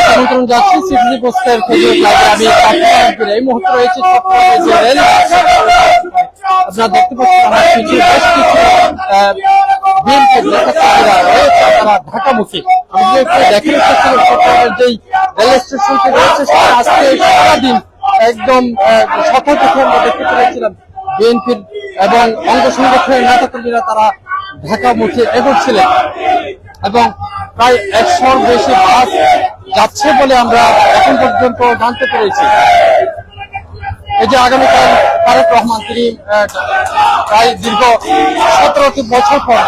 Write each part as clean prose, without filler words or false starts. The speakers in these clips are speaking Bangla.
আমন্ত্রণ যাচ্ছি সিডনি পোস্টের ফেসবুক লাইভে। আমি এই মুহূর্তে রয়েছে আপনারা দেখতে পাচ্ছেন আমার কিছু বেশ কিছু তারা ঢাকামুখী। আমি যদি একটু দেখেন যেই রেল স্টেশনটি রয়েছে সেটা আজকে সারাদিন একদম সফল থেকে আমরা দেখতে পেরেছিলাম বিএনপির এবং অঙ্গ সংগঠনের নেতাকর্মীরা তারা ঢাকামুখী এগোচ্ছিলেন এবং প্রায় 100-র বেশি বাস যাচ্ছে বলে আমরা এখন পর্যন্ত জানতে পেরেছি। এই যে আগামীকাল তারেক রহমান তিনি প্রায় দীর্ঘ 17টি বছর পর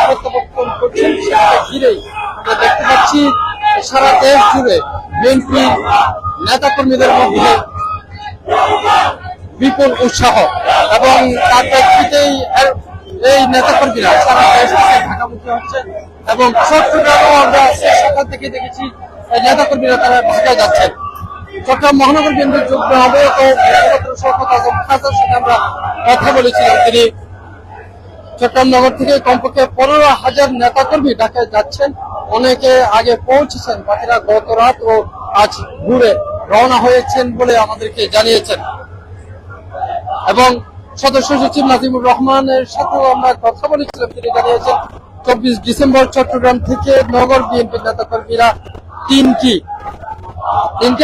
প্রত্যাবর্তন করছেন, সেটাকে ঘিরেই আমরা দেখতে পাচ্ছি সারা দেশ জুড়ে বিএনপি নেতাকর্মীদের মধ্যে বিপুল উৎসাহ এবং তার প্রেক্ষিতেই এই নেতাকর্মীরা সারা দেশ থেকে ঢাকামুখী হচ্ছে এবং চট্টগ্রামেও আমরা সকাল থেকে দেখেছি নেতাকর্মীরা তারা ঢাকায় যাচ্ছেন। চট্টগ্রাম মহানগর বিএনপির যুগ্ম আহ্বায়ক সাথে আমরা কথা বলেছিলাম। তিনি চট্টগ্রাম নগর থেকে কমপক্ষে 15,000 নেতাকর্মী ঢাকায় যাচ্ছেন। অনেকে আগে পৌঁছেছেন, বাকিরা গত রাত ও আজ ঘুরে রওনা হয়েছেন বলে আমাদেরকে জানিয়েছেন। এবং সদস্য সচিব নাজিমুর রহমানের সাথেও আমরা কথা বলেছিলাম। তিনি জানিয়েছেন 24 ডিসেম্বর চট্টগ্রাম থেকে নগর বিএনপির নেতাকর্মীরা তিনটি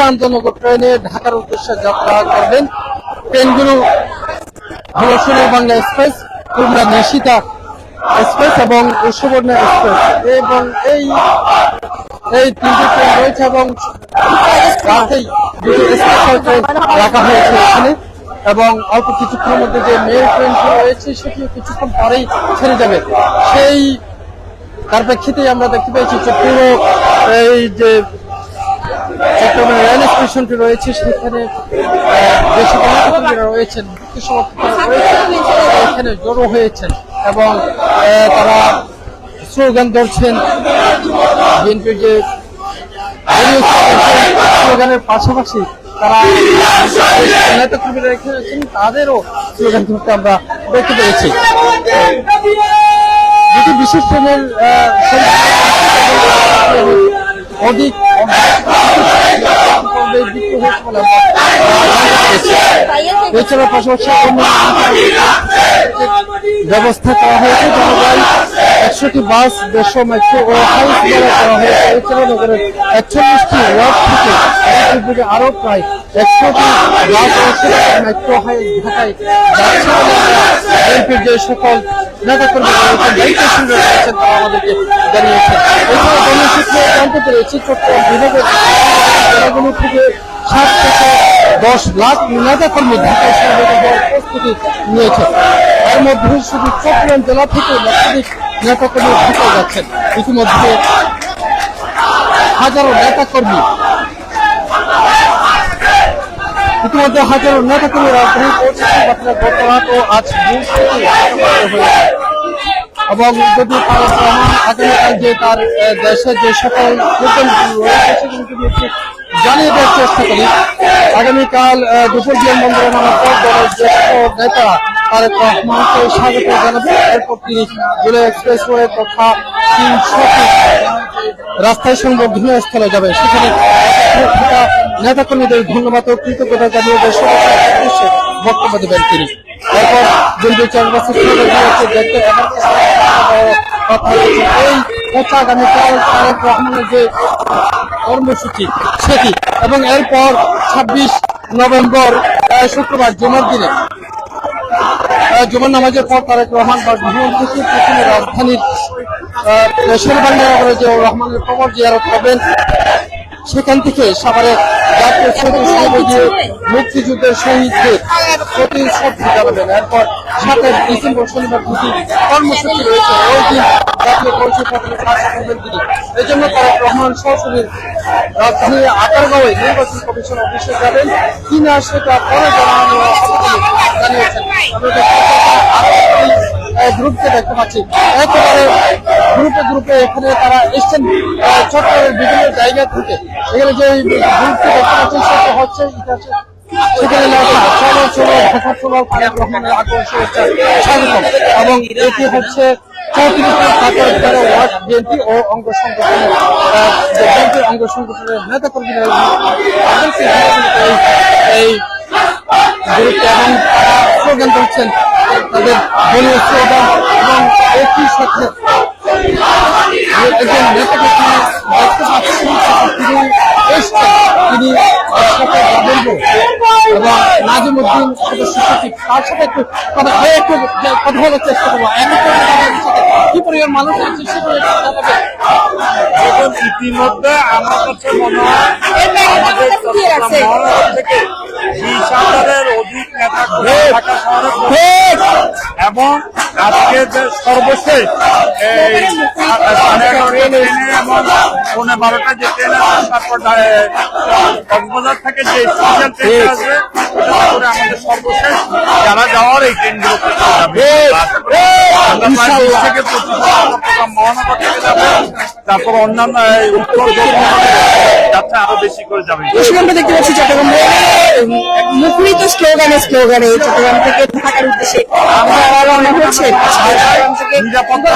আন্তনগর ট্রেনে ঢাকার উদ্দেশ্যে যাত্রা করবেন। ট্রেনগুলো হলো সোনার বাংলা এক্সপ্রেস, খুলনা নিশিতা এক্সপ্রেস এবং সুবর্ণ এক্সপ্রেস। এবং এই তিনটি ট্রেন রয়েছে এবং রাতেই দুটি স্পেশাল ট্রেন রাখা হয়েছে এখানে এবং অল্প কিছুক্ষণের মধ্যে যে মেল ট্রেনটি রয়েছে সেটিও কিছুক্ষণ পরেই ছেড়ে যাবে। সেই তার প্রেক্ষিতেই আমরা দেখতে পেয়েছি পুরো এই যে চট্টগ্রাম রেল স্টেশনটি রয়েছে সেখানে বেশি নেতাকর্মীরা রয়েছেন, এখানে জড়ো হয়েছেন এবং তারা স্লোগান ধরছেন। বিএনপির যে স্লোগানের পাশাপাশি তারা নেতাকর্মীরা এখানে আছেন তাদেরও স্লোগান ধরতে আমরা দেখতে পেরেছি। যেটি বিশেষ ট্রেনের অধিক এছাড়া পাশাপাশি ব্যবস্থা করা হয়েছে। জনগণ 100টি বাস, 150 মেট্রো ও হাউস ভাড়া করা হয়েছে। এছাড়া নগরের 41টি ওয়ার্ড থেকে আরো প্রায় 100টি বাস ও মেট্রো হাউস ঢাকায় যাচ্ছে। বিএনপির যে সকল নেতাকর্মীরা রয়েছেন তারা আমাদেরকে জানিয়েছেন। এছাড়া গণসূত্রে জানতে পেরেছি চট্টগ্রাম বিভাগের জেলাগুলো থেকে 7 থেকে 10 লাখ নেতাকর্মী ঢাকায় সমবেত হওয়ার প্রস্তুতি নিয়েছে। এর মধ্যে শুধু চট্টগ্রাম জেলা থেকে লক্ষাধিক নেতাকর্মী ঢাকায় যাচ্ছেন। ইতিমধ্যে হাজারো নেতাকর্মী রাজধানী পৌঁছেছে। বাকিরা গত রাত ও আজ এবং যদি তারেক রহমান আগামীকাল যে তার দেশের যে সকল প্রোগ্রামগুলো রয়েছে সেগুলো একটু জানিয়ে দেওয়ার চেষ্টা করি। আগামীকাল দুপুর বিমানবন্দরে নামার পর দলের জ্যেষ্ঠ নেতারা তারেক রহমানকে স্বাগত জানাবেন। এরপর তিনি জুলাই এক্সপ্রেসওয়ে তথা 300 রাস্তায় সংবর্ধনা স্থলে যাবে। সেখানে নেতাকর্মীদের ধন্যবাদ ও কৃতজ্ঞতা জানিয়ে দেশের উদ্দেশ্যে বক্তব্য দেবেন তিনি। এরপর বিএনপি চেয়ারপারসন দেখতে এই কথা আগামীকাল তারেক রহমানের যে কর্মসূচি সেটি এবং এরপর 26 নভেম্বর শুক্রবার জুমার দিনে জুমার নামাজের পর তারেক রহমান বাসভবন থেকে প্রথমে রাজধানীর শেরেবাংলা যে রহমানের কবর জিয়ারত করবেন। সেখান থেকে সাভারের জাতীয় স্মৃতিসৌধে গিয়ে মুক্তিযুদ্ধের শহীদদের প্রতি শ্রদ্ধা জানাবেন। এরপর 7 ডিসেম্বর শনিবার দুটি কর্মসূচি রয়েছে। ওই দিন জাতীয় পরিষদ ভবনে ভাষণ করবেন তিনি। এই জন্য তারেক রহমান সরাসরি রাজধানীর আগারগাঁওয়ে নির্বাচন কমিশন অফিসে যাবেন কিনা সেটা পরে জানানো জানিয়েছেন। গ্রুপকে দেখতে পাচ্ছি একেবারে গ্রুপে এখানে তারা এসছেন চট্টগ্রামের বিভিন্ন জায়গা থেকে। এখানে যে গ্রুপকে দেখতে পাচ্ছেন সেটা হচ্ছে সেখানে লেখা চলো চলো ঢাকা চলো তারেক রহমানের আগমন শুভেচ্ছা স্বাগতম। এবং এটি হচ্ছে 34 ওয়ার্ড বিএনপি ও অঙ্গ সংগঠনের বিএনপির অঙ্গ সংগঠনের নেতা কর্মীরা এই গ্রুপে এবং তারা স্লোগান করছেন তাদের দলীয় স্লোগান এবং একই সাথে একজন নেতাকে দেখতে পাচ্ছি তিনি এসছেন, তিনি একসাথে যাবেন এবং নাজিমুদ্দিন সদস্য সচিব তার সাথে একটু কথা বলার চেষ্টা করবো। কি পরিমাণ মানুষ আছে সেগুলো এখন ইতিমধ্যে আমার কাছে মনে হয় আমাদের চট্টগ্রাম থেকে 20,000-এর অধিক নেতা ঢাকা শহরে এবং আজকে যে সর্বশেষ এই 11:30 এবং 12:30 যে ট্রেন আছে তারপর কক্সবাজার থেকে যে স্পেশাল ট্রেন আছে ওটা করে আমাদের সর্বশেষ যারা যাওয়ার এই ট্রেনগুলো থেকে 25 মহানগর থেকে যাবে, তারপর অন্যান্য উত্তর যাচ্ছে আরো বেশি করে যাবে। আমরা দেখতে পাচ্ছি চট্টগ্রাম মুখরিত স্লোগানে চট্টগ্রাম থেকে ঢাকার উদ্দেশ্যে আমরা রওনা হচ্ছে। চট্টগ্রাম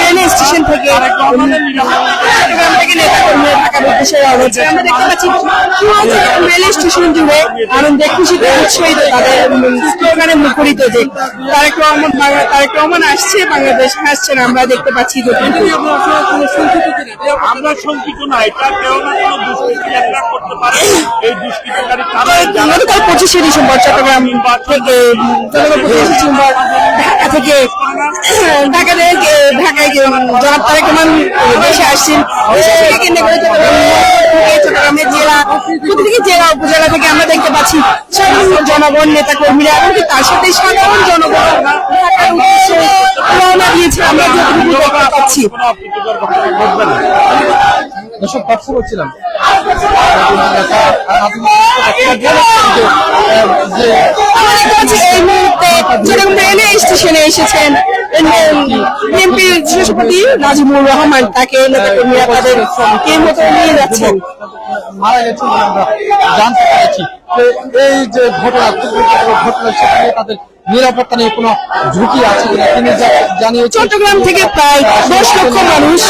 রেলওয়ে স্টেশন থেকে চট্টগ্রাম থেকে নেতাকর্মীরা ঢাকার উদ্দেশ্যে রওনা হচ্ছে। আমরা দেখতে পাচ্ছি চট্টগ্রাম রেলওয়ে স্টেশন জুড়ে আনন্দে খুশিতে উৎসাহিত তাদের স্লোগানে মুখরিত যে তারেক রহমান আসছে, বাংলাদেশ আসছেন। আমরা দেখতে পাচ্ছি আমরা শঙ্কিত না, এটা কেউ না কোনো দুষ্কৃতি যাত্রা করতে পারে। এই দুষ্কৃতিকারী গতকাল 25শে ডিসেম্বর চট্টগ্রাম থেকে 25শে ডিসেম্বর ঢাকায় জনাব তারেক রহমান দেশে আসছেন। সেটাকে কেন্দ্র করে চট্টগ্রামের প্রতিটি জেলা উপজেলা থেকে আমরা দেখতে পাচ্ছি সাধারণ জনগণ, নেতা কর্মীরা এমনকি তার সাথে সাধারণ জনগণ ঢাকার উদ্দেশ্যে রওনা দিয়েছে। আমরা যতটুকু দেখতে পাচ্ছি দর্শক কথা বলছিলাম এই মুহূর্তে চট্টগ্রাম রেলওয়ে স্টেশনে এসেছেন বিএনপির সভাপতি নাজিমুর রহমান। তাকে নেতাকর্মীরা তাদের কে মতো নিয়ে যাচ্ছেন। মারা গেছেন বলে আমরা জানতে পেরেছি। এই যে ঘটনা সেখানে তাদের নিরাপত্তা নিয়ে কোনো ঝুঁকি আছে কিনা তিনি জানিয়েছেন। চট্টগ্রাম থেকে প্রায় 10 লক্ষ মানুষ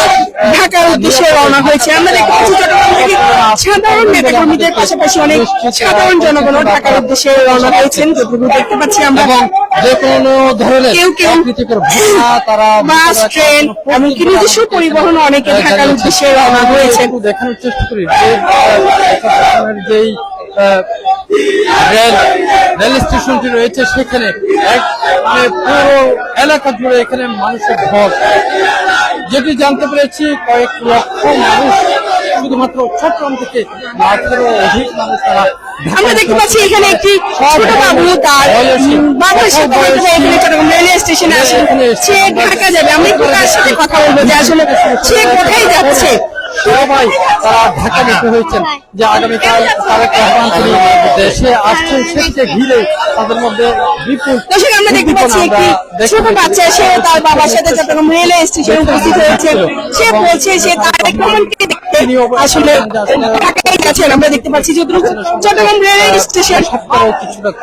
ঢাকার উদ্দেশ্যে রওনা হয়েছে। আমরা দেখতে পাচ্ছি চট্টগ্রাম থেকে সাধারণ নেতাকর্মীদের পাশাপাশি অনেক সাধারণ জনগণ ঢাকার উদ্দেশ্যে রওনা হয়েছেন। যতটুকু দেখতে পাচ্ছি আমরা যে কোনো ধরনের কেউ তারা বাস, ট্রেন এমনকি নিজস্ব পরিবহন অনেকে ঢাকার উদ্দেশ্যে রওনা হয়েছেন। দেখানোর চেষ্টা করি যেই রেল স্টেশনটি রয়েছে সেখানে পুরো এলাকা জুড়ে এখানে মানুষের ঢল। যেটি জানতে পেরেছি কয়েক লক্ষ মানুষ শুধুমাত্র চট্টগ্রাম থেকে লাখেরও অধিক মানুষ তারা। আমরা দেখতে পাচ্ছি এখানে একটি ছোট বাবু তার বাবার সাথে এখানে চট্টগ্রাম রেলওয়ে স্টেশনে আসে, সে ঢাকা যাবে। আমি একটু তার সাথে কথা বলবো যে আসলে সে কোথায় যাচ্ছে। সবাই তারা ঢাকা যেতে হয়েছেন যে আগামীকাল তারেক রহমান তিনি দেশে আসছেন, সেটিকে ঘিরে তাদের মধ্যে বিপুল। দর্শক আমরা দেখতে পাচ্ছি একটি ছোট বাচ্চা, সে তার বাবার সাথে চট্টগ্রাম রেলওয়ে স্টেশনে উপস্থিত হয়েছে। সে বলছে সে তারেক রহমানকে দেখতে আসলে ঢাকায় গেছেন। আমরা দেখতে পাচ্ছি যতটুকু চট্টগ্রাম রেলওয়ে স্টেশন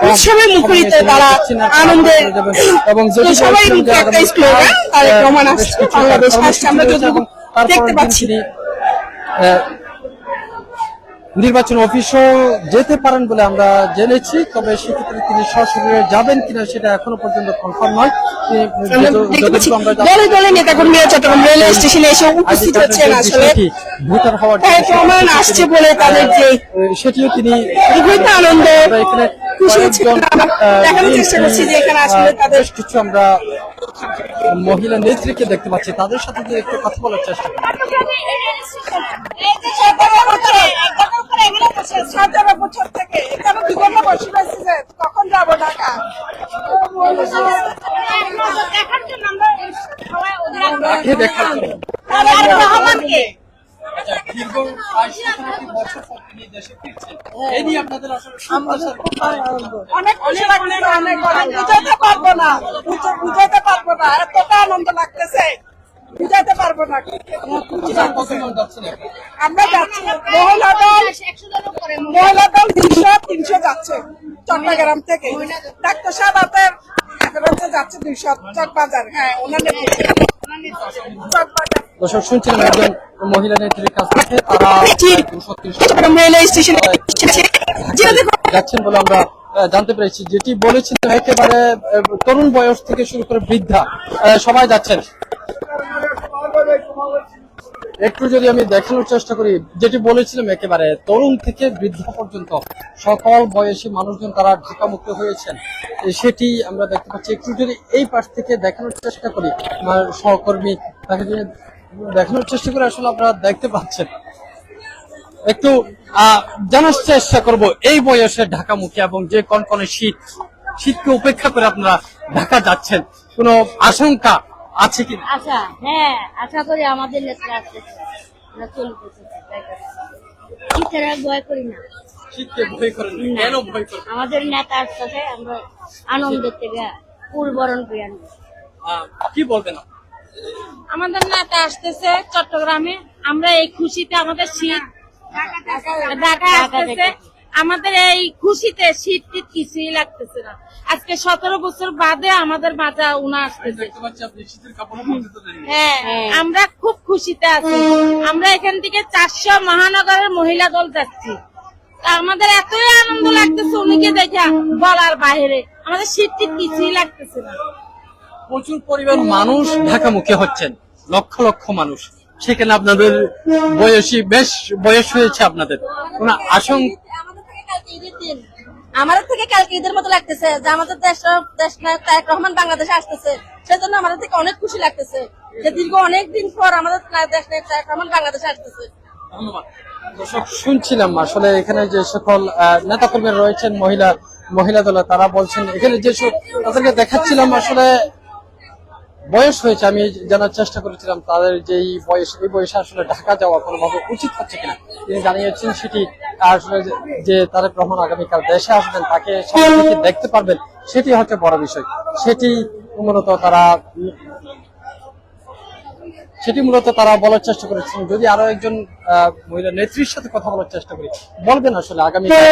উৎসবে মুখরিত, তারা আনন্দে এবং সবাই মুখে একটা স্লোগান তারেক রহমান আসছে, বাংলাদেশ আসছে। আমরা যতটুকু দেখতে পাচ্ছি নির্বাচন অফিসও যেতে পারেন বলে আমরা জেনেছি, তবে সেক্ষেত্রে তিনি সশরীরে যাবেন কিনা সেটা এখনো পর্যন্ত কনফার্ম নয়। দলে দলে নেতাকর্মীরা চট্টগ্রাম রেলওয়ে স্টেশনে এসে উপস্থিত হচ্ছেন। আসলে ভোটার হওয়ার প্রমাণ আসছে বলে তাদের যে সেটিও তিনি আনন্দ এখানে দেখানোর চেষ্টা করছি যে এখানে আসলে তাদের কিছু আমরা মহিলা নেত্রীকে দেখতে পাচ্ছি, তাদের সাথে যে একটু কথা বলার চেষ্টা করি। কখন যাবো ঢাকা দেখার জন্য বুঝাইতে পারবো না, এতটা আনন্দ লাগতেছে। বুঝাতে পারবো না। কতজন যাচ্ছেন এখন? আমরা যাচ্ছি মহিলা দল 300 যাচ্ছে চট্টগ্রাম থেকে। ডাক্তার সাহেব আপনার যাচ্ছে 200 চকবাজার। হ্যাঁ, ওনার নেতৃত্বে চকবাজার। দর্শক শুনছিলেন একজন মহিলা নেত্রীর কাছ থেকে তারা 230 চট্টগ্রাম রেলওয়ে স্টেশনে যাচ্ছেন বলে আমরা জানতে পেরেছি। যেটি বলেছিলেন একেবারে তরুণ বয়স থেকে শুরু করে বৃদ্ধা সবাই যাচ্ছেন। একটু যদি আমি দেখানোর চেষ্টা করি, যেটি বলেছিলাম একেবারে তরুণ থেকে বৃদ্ধা পর্যন্ত সকল বয়সী মানুষজন তারা ঢাকামুক্ত হয়েছেন, সেটি আমরা দেখতে পাচ্ছি। একটু যদি এই পাশ থেকে দেখানোর চেষ্টা করি, আমার সহকর্মী তাকে যদি দেখানোর চেষ্টা করে, আসলে আপনারা দেখতে পাচ্ছেন। একটু জানার চেষ্টা করব এই বয়সে ঢাকামুখী এবং যে কনকনে শীতকে উপেক্ষা করে আপনারা ঢাকা যাচ্ছেন, কোনো আশঙ্কা আছে কি? আচ্ছা, হ্যাঁ, আশা করি আমাদের নেতা আসতেছে, আমরা চলতেছি, শীতের আর ভয় করি না। শীতকে ভয় করেন না? কেন ভয় করেন? আমাদের নেতা আসতেছে, আমরা আনন্দের থেকে পূর্বরণ করে আনবো। কি বলবেন? আমাদের নেতা আসতেছে চট্টগ্রামে, আমরা এই খুশিতে আমাদের শীত ঢাকায় আসতেছে, আমাদের এই খুশিতে শীত টিত কিছুই লাগতেছে না। আজকে 17 বছর বাদে আমাদের মাঝে উনা আসতেছে। হ্যাঁ, আমরা খুব খুশিতে আছি। আমরা এখান থেকে 400 মহানগরের মহিলা দল যাচ্ছি। আমাদের এতই আনন্দ লাগতেছে উনিকে দেখা বলার বাইরে, আমাদের শীত টিত কিছুই লাগতেছে না। প্রচুর পরিমাণ মানুষ ঢাকামুখী হচ্ছেন, লক্ষ লক্ষ মানুষ। সেখানে আপনাদের বেশ বয়স হয়েছে, আপনাদের কোনো আশঙ্কা? আমাদের থেকে কালকে ঈদের মতো লাগতেছে যে আমাদের দেশ নায়ক তারেক রহমান বাংলাদেশে আসতেছে, সেজন্য আমাদের থেকে অনেক খুশি লাগতেছে যে দীর্ঘ অনেক দিন পর আমাদের দেশ নায়ক তারেক রহমান বাংলাদেশে আসতেছে। ধন্যবাদ। দর্শক শুনছিলাম আসলে এখানে যে সকল নেতাকর্মী রয়েছেন মহিলা দলে, তারা বলছেন এখানে যে তাদেরকে দেখাচ্ছিলাম আসলে বয়স হয়েছে। আমি জানার চেষ্টা করেছিলাম তাদের যে এই বয়সে আসলে ঢাকা যাওয়া কোনোভাবে উচিত হচ্ছে কিনা। তিনি জানিয়েছেন সেটি আসলে যে তারেক রহমান আগামীকাল দেশে আসবেন, তাকে সবাই দেখতে পারবেন, সেটি হচ্ছে বড় বিষয়। সেটি মূলত তারা বলার চেষ্টা করেছেন। যদি আরো একজন মহিলা নেত্রীর সাথে কথা বলার চেষ্টা করি, বলবেন আসলে আগামীকাল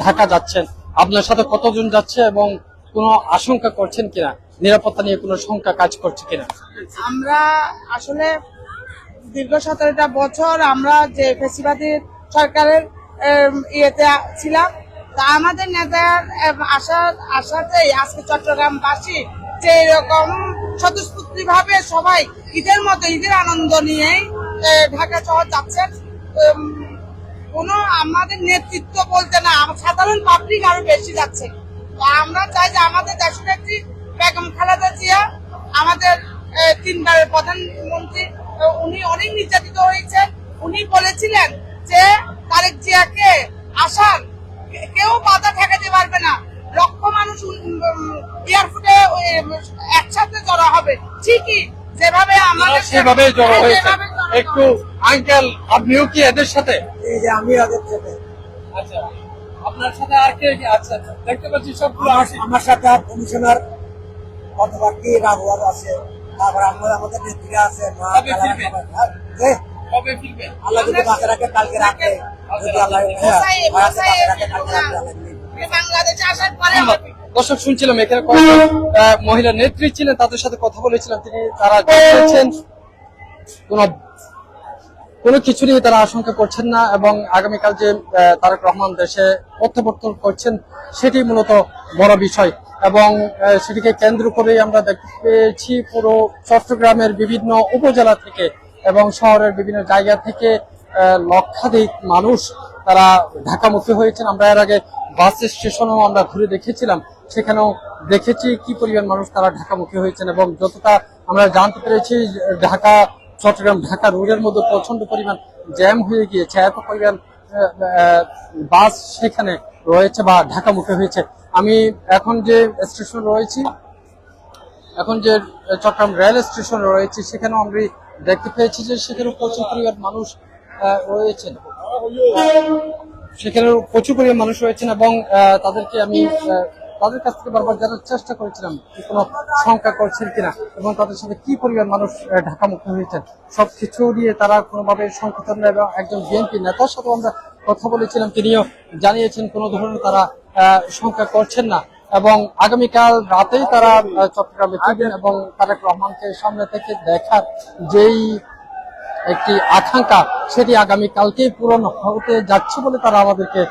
ঢাকা যাচ্ছেন, আপনার সাথে কতজন যাচ্ছে এবং কোনো আশঙ্কা করছেন কিনা, নিরাপত্তা নিয়ে কোনো শঙ্কা কাজ করছে কিনা? আমরা আসলে দীর্ঘ 17টা বছর আমরা যে ফেসিবাদী সরকারের ইয়েতে ছিলাম, তা আমাদের নেতার আশাতেই আজকে চট্টগ্রামবাসী যে এরকম স্বতঃস্ফূর্ত ভাবে সবাই ঈদের মতো ঈদের আনন্দ নিয়েই ঢাকা শহর যাচ্ছেন। কোনো আমাদের নেতৃত্ব বলতে না, সাধারণ পাবলিক আরো বেশি যাচ্ছে। আমরা চাই যে আমাদের দেশনেত্রী বেগম খালেদা জিয়া, আমাদের 3 বারের প্রধানমন্ত্রী, উনি অনেক নির্যাতিত হয়েছেন। উনি বলেছিলেন যে তারেক জিয়াকে আসার কেউ বাধা ঠেকাতে পারবে না, লক্ষ মানুষ এয়ারপোর্টে একসাথে জড়ো হবে। ঠিকই যেভাবে আমাদের সেভাবে জড়ো হয়েছে। একটু আঙ্কেল, আপনিও কি এদের সাথে? এই যে আমি ওদের সাথে, আচ্ছা, আপনার সাথে আর কে কে? আচ্ছা, দেখতে পাচ্ছি সবগুলো আমার সাথে কমিশনার অথবা কি রাঘব আছে, তারপর আমাদের নেত্রী আছে। কবে ফিরবেন? আল্লাহ যদি বাঁচা রাখে কালকে রাখে, যদি আল্লাহ বাংলাদেশে আসার পরে দর্শক শুনছিলাম এখানে কয়েকজন মহিলা নেত্রী ছিলেন, তাদের সাথে কথা বলেছিলাম। তারা বলেছেন কোনো কিছু নিয়ে তারা আশঙ্কা করছেন না এবং আগামীকাল যে তারেক রহমান দেশে প্রত্যাবর্তন করছেন সেটি মূলত বড় বিষয়। এবং সেটিকে কেন্দ্র করে আমরা দেখতে পেয়েছি পুরো চট্টগ্রামের বিভিন্ন উপজেলা থেকে এবং শহরের বিভিন্ন জায়গা থেকে লক্ষাধিক মানুষ তারা ঢাকামুখী হয়েছেন। আমরা এর আগে বাস স্টেশনও আমরা ঘুরে দেখেছিলাম, সেখানেও দেখেছি কি পরিমাণ মানুষ তারা ঢাকামুখী হয়েছেন। এবং যতটা আমরা জানতে পেরেছি চট্টগ্রাম ঢাকা রোডের মধ্যে প্রচন্ড পরিমাণ জ্যাম হয়ে গিয়েছে, এত পরিমাণ বাস সেখানে রয়েছে বা ঢাকামুখী হয়েছে। আমি এখন যে স্টেশন রয়েছি, এখন যে চট্টগ্রাম রেল স্টেশন রয়েছে, সেখানেও আমরা দেখতে পেয়েছি যে সেখানেও প্রচুর পরিমাণ মানুষ রয়েছেন, এবং তাদেরকে আমি তাদের কাছ থেকে বারবার জানার চেষ্টা করেছিলাম কোনো সংখ্যা করছেন কিনা এবং তাদের সাথে কি পরিমাণ মানুষ ঢাকামুখী হয়েছেন, সবকিছু নিয়ে তারা কোনোভাবে সংকোচন নেই। এবং একজন বিএনপি নেতার সাথে আমরা কথা বলেছিলাম, তিনিও জানিয়েছেন কোনো ধরনের তারা সংখ্যা করছেন না এবং আগামীকাল রাতেই তারা চট্টগ্রামে ফিরবেন এবং তারেক রহমানকে সামনে থেকে দেখার যেই একটি আকাঙ্ক্ষা সেটি আগামীকালকেই পূরণ হতে যাচ্ছে বলে তারা আমাদেরকে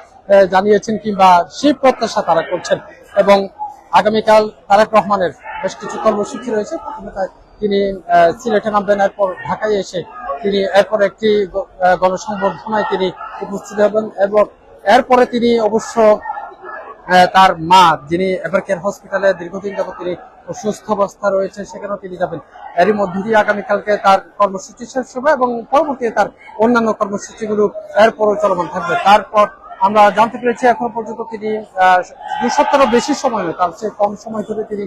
জানিয়েছেন, কিংবা সেই প্রত্যাশা তারা করছেন। এবং আগামীকাল তারেক রহমানের বেশ কিছু কর্মসূচি রয়েছে। প্রথমে তিনি সিলেটে নামবেন, এরপর ঢাকায় এসে তিনি এরপর একটি গণসংবর্ধনায় তিনি উপস্থিত হবেন এবং এরপরে তিনি অবশ্য তার মা, যিনি এভারকেয়ার হসপিটালে দীর্ঘদিন যাবত তিনি অসুস্থ অবস্থা রয়েছে, সেখানেও তিনি যাবেন। এরই মধ্যে দিয়ে আগামীকালকে তার কর্মসূচি শেষ হবে এবং পরবর্তীতে তার অন্যান্য কর্মসূচিগুলো এরপরও চলমান থাকবে। তারপর আমরা জানতে পেরেছি এখন পর্যন্ত তিনি 2 সপ্তাহেরও বেশি সময় নয়, তার চেয়ে কম সময় ধরে তিনি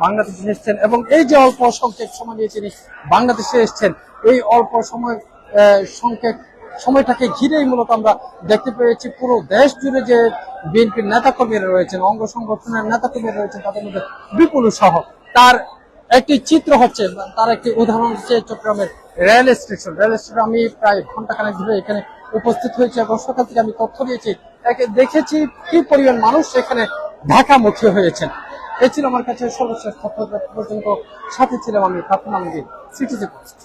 বাংলাদেশে এসেছেন এবং এই যে অল্প সংখ্যক সময় নিয়ে তিনি বাংলাদেশে এসেছেন, এই অল্প সময় সংখ্যক সময়টাকে ঘিরেই মূলত আমরা দেখতে পেয়েছি পুরো দেশ জুড়ে যে বিএনপির নেতাকর্মীরা রয়েছেন, অঙ্গ সংগঠনের নেতাকর্মীরা রয়েছেন, তাদের মধ্যে বিপুল সহ তার একটি চিত্র হচ্ছে, তার একটি উদাহরণ হচ্ছে চট্টগ্রামের রেল স্টেশন। আমি প্রায় ঘন্টাখানেক ধরে এখানে উপস্থিত হয়েছি এবং সকাল থেকে আমি তথ্য দিয়েছি, দেখেছি কি পরিমাণ মানুষ সেখানে ঢাকামুখী হয়েছেন। এই ছিল আমার কাছে সর্বশেষ তথ্য পর্যন্ত। সাথে ছিলাম আমি, সিটিজেন পোস্ট।